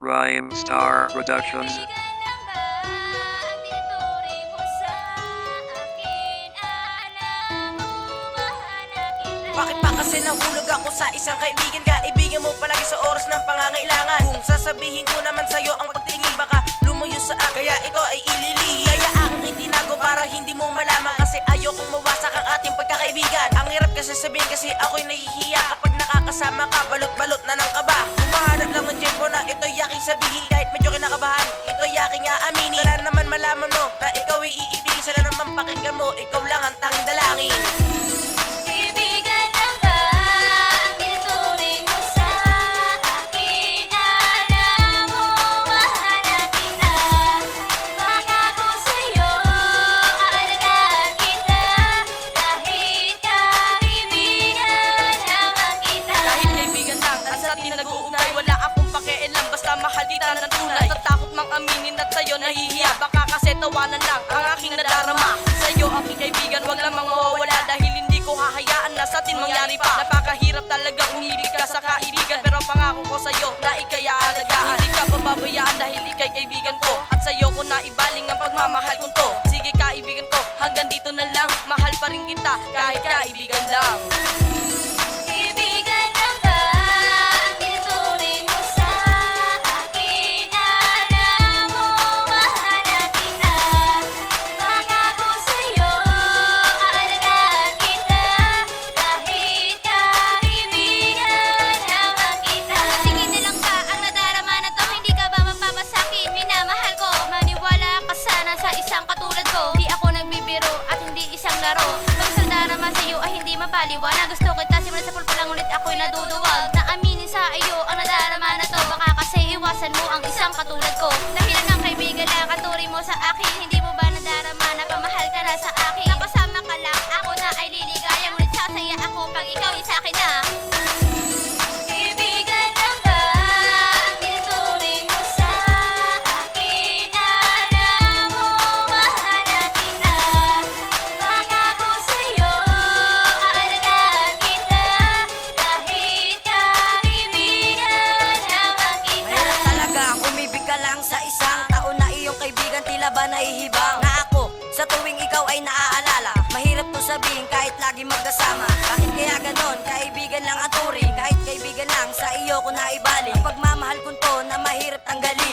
Rhyme Star Productions. Bakit pa kasi nahulog ako sa isang kaibigan? Kaibigan mo palagi sa oras ng pangangailangan. Kung sasabihin ko naman sa'yo ang pagtingin, baka lumuyo sa akin, kaya ito ay ililihi. Kaya aking itinago para hindi mo malaman, kasi ayokong mawasak ang ating pagkakaibigan. Ang hirap kasi sabihin kasi ako'y nahihiya kapag nakakasama ka, balot-balot na ng kaba. Humahanap lang ng tempo na ito'y aking sabihin, kahit medyo kinakabahan, ito'y aking aaminin. Sana naman malaman mo na ikaw ay iibigin, sana naman pakinggan mo, ikaw lang ang tanging dalangin. Wala akong pakialam, basta mahal kita ng tunay. Natatakot mang aminin at sa'yo nahihiya, baka kasi tawanan lang ang aking nadarama. Sa'yo aking kaibigan, wag lamang mawawala, dahil hindi ko hahayaan na sa atin mangyari pa. Napakahirap talaga umibig ka sa kaibigan, pero pangako ko sa'yo na ika'y aalagaan. Hindi ka pababayaan dahil ika'y kaibigan ko, at sa'yo ko na ibaling ang pagmamahal kong to. Sige kaibigan ko, hanggang dito na lang, mahal pa rin kita kahit kaibigan lang. Pag darama sa'yo ay hindi mapaliwanag. Gusto kita simula sa pulpa lang, ulit ako'y naduduwag na aminin sa iyo ang nadarama na to. Baka kasi iwasan mo ang isang katulad ko. Dahilan ng kaibigan lang katuri mo sa akin. Hindi mo ba nadarama na pamahal ka na sa akin? Nakasama ka lang, ako na ay liligaya, ngunit sasaya ako pag ikaw ay sa akin na. Sa isang taon na iyong kaibigan, tila ba naihibang na ako sa tuwing ikaw ay naaalala. Mahirap to sabihin kahit lagi magkasama. Bakit kaya ganon? Kaibigan lang ang turing, kahit kaibigan lang sa iyo ko na ibaling. Pagmamahal ko to na mahirap tanggalin.